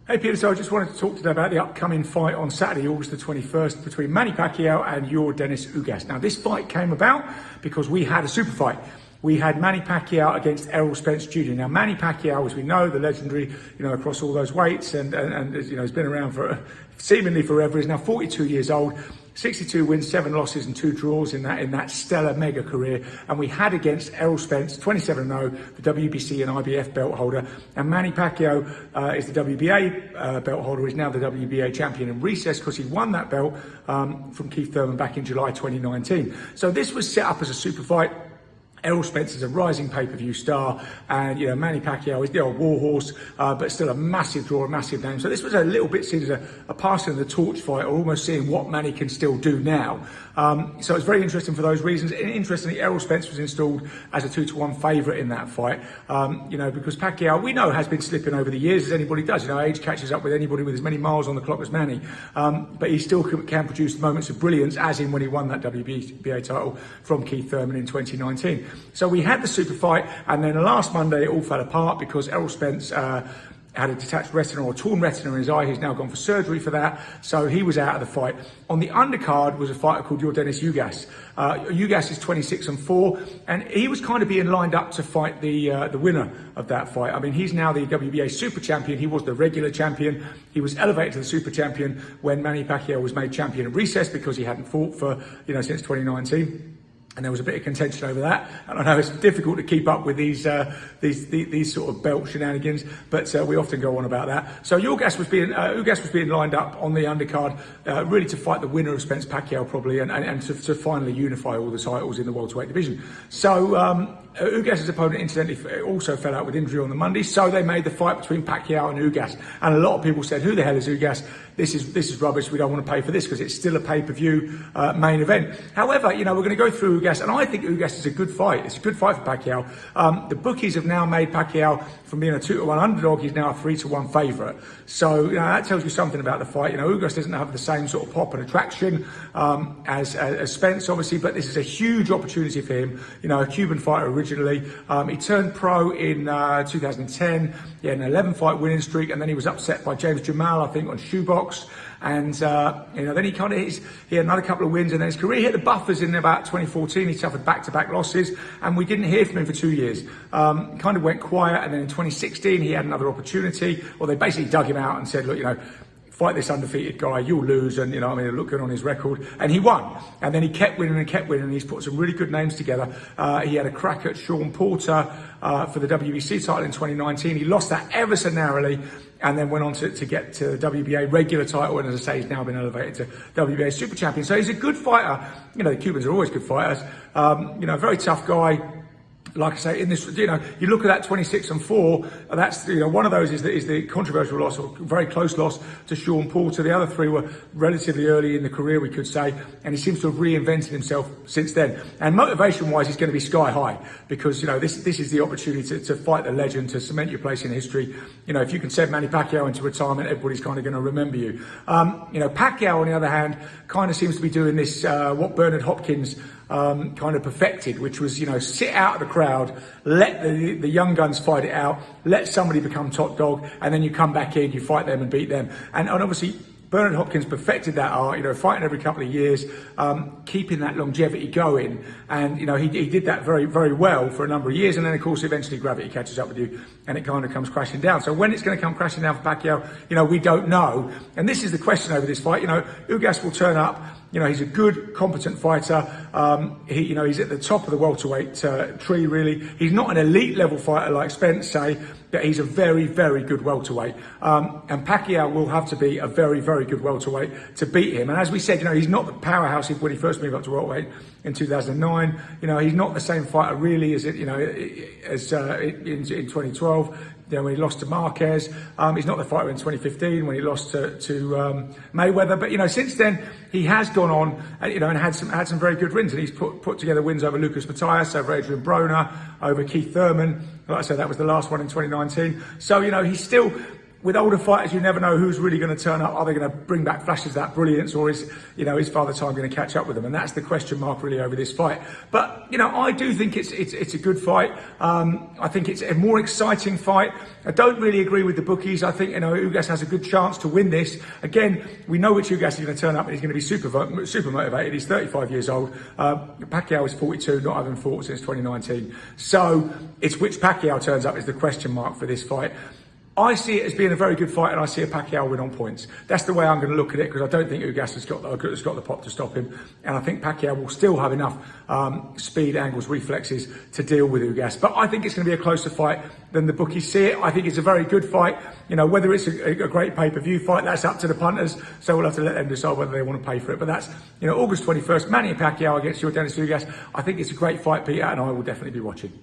Hey Peter, so I just wanted to talk today about the upcoming fight on Saturday, August the 21st, between Manny Pacquiao and your Dennis Ugas. Now, this fight came about because we had a super fight. We had Manny Pacquiao against Errol Spence Jr. Now, Manny Pacquiao, as we know, the legendary, across all those weights, and has been around for seemingly forever. He's now 42 years old. 62 wins, 7 losses and 2 draws in that stellar mega career. And we had against Errol Spence, 27-0, the WBC and IBF belt holder. And Manny Pacquiao is the WBA belt holder. He's now the WBA champion in recess because he won that belt from Keith Thurman back in July 2019. So this was set up as a super fight. Errol Spence is a rising pay-per-view star, and Manny Pacquiao is the old warhorse, but still a massive draw, a massive name. So this was a little bit seen as a passing of the torch fight, or almost seeing what Manny can still do now. So it's very interesting for those reasons. And interestingly, Errol Spence was installed as a 2-1 favourite in that fight, because Pacquiao, we know, has been slipping over the years, as anybody does. Age catches up with anybody with as many miles on the clock as Manny, but he still can produce moments of brilliance, as in when he won that WBA title from Keith Thurman in 2019. So we had the super fight, and then last Monday it all fell apart because Errol Spence had a detached retina, or a torn retina in his eye. He's now gone for surgery for that, so he was out of the fight. On the undercard was a fighter called Dennis Ugas. Ugas is 26-4, and he was kind of being lined up to fight the winner of that fight. I mean, he's now the WBA super champion. He was the regular champion. He was elevated to the super champion when Manny Pacquiao was made champion in recess because he hadn't fought for since 2019. And there was a bit of contention over that. And I know it's difficult to keep up with these sort of belt shenanigans, but we often go on about that. So Ugas was being lined up on the undercard, really to fight the winner of Spence Pacquiao probably, and to finally unify all the titles in the welterweight division. So Ugas' opponent, incidentally, also fell out with injury on the Monday, so they made the fight between Pacquiao and Ugas. And a lot of people said, "Who the hell is Ugas? This is rubbish. We don't want to pay for this," because it's still a pay-per-view main event. However, we're going to go through Ugas, and I think Ugas is a good fight. It's a good fight for Pacquiao. The bookies have now made Pacquiao, from being a 2-1 underdog, he's now a 3-1 favourite. So that tells you something about the fight. Ugas doesn't have the same sort of pop and attraction as Spence, obviously, but this is a huge opportunity for him. A Cuban fighter originally. He turned pro in 2010. He had an 11-fight winning streak, and then he was upset by James Jamal, I think, on Shoebox. And then he had another couple of wins, and then his career hit the buffers in about 2014. He suffered back-to-back losses, and we didn't hear from him for 2 years. Kind of went quiet, and then in 2016 he had another opportunity. Well, they basically dug him out and said, "Look, fight this undefeated guy, you'll lose," and it looked good on his record, and he won. And then he kept winning and he's put some really good names together. He had a crack at Sean Porter for the WBC title in 2019. He lost that ever so narrowly, and then went on to get to the WBA regular title, and as I say, he's now been elevated to WBA super champion. So he's a good fighter. The Cubans are always good fighters. Very tough guy. Like I say, in this, you look at that 26-4. That's one of those is the controversial loss, or very close loss, to Sean Porter. The other 3 were relatively early in the career, we could say, and he seems to have reinvented himself since then. And motivation-wise, he's going to be sky high, because this is the opportunity to fight the legend, to cement your place in history. If you can send Manny Pacquiao into retirement, everybody's kind of going to remember you. Pacquiao, on the other hand, kind of seems to be doing this what Bernard Hopkins kind of perfected, which was, sit out of the crowd, let the young guns fight it out, let somebody become top dog, and then you come back in, you fight them and beat them. And obviously, Bernard Hopkins perfected that art, fighting every couple of years, keeping that longevity going. And, he did that very, very well for a number of years. And then, of course, eventually gravity catches up with you and it kind of comes crashing down. So when it's going to come crashing down for Pacquiao, we don't know. And this is the question over this fight. Ugas will turn up. He's a good, competent fighter. He's at the top of the welterweight tree, really. He's not an elite level fighter like Spence, say, but he's a very, very good welterweight. And Pacquiao will have to be a very, very good welterweight to beat him. And as we said, he's not the powerhouse when he first moved up to welterweight in 2009. He's not the same fighter really as in 2012. When he lost to Marquez. He's not the fighter in 2015 when he lost to Mayweather. But since then he has gone on and had some very good wins, and he's put together wins over Lucas Matthias, over Adrian Broner, over Keith Thurman. Like I said, that was the last one in 2019. So he's still with older fighters, you never know who's really going to turn up. Are they going to bring back flashes of that brilliance, or is Father Time going to catch up with them? And that's the question mark really over this fight. But I do think it's a good fight. I think it's a more exciting fight. I don't really agree with the bookies. I think Ugas has a good chance to win this. Again, we know which Ugas is going to turn up, and he's going to be super motivated. He's 35 years old. Pacquiao is 42, not having fought since 2019. So it's which Pacquiao turns up is the question mark for this fight. I see it as being a very good fight, and I see a Pacquiao win on points. That's the way I'm going to look at it, because I don't think Ugas has got the pop to stop him, and I think Pacquiao will still have enough speed, angles, reflexes to deal with Ugas. But I think it's going to be a closer fight than the bookies see it. I think it's a very good fight. Whether it's a great pay-per-view fight, that's up to the punters, so we'll have to let them decide whether they want to pay for it. But that's August 21st, Manny Pacquiao against your Dennis Ugas. I think it's a great fight, Peter, and I will definitely be watching.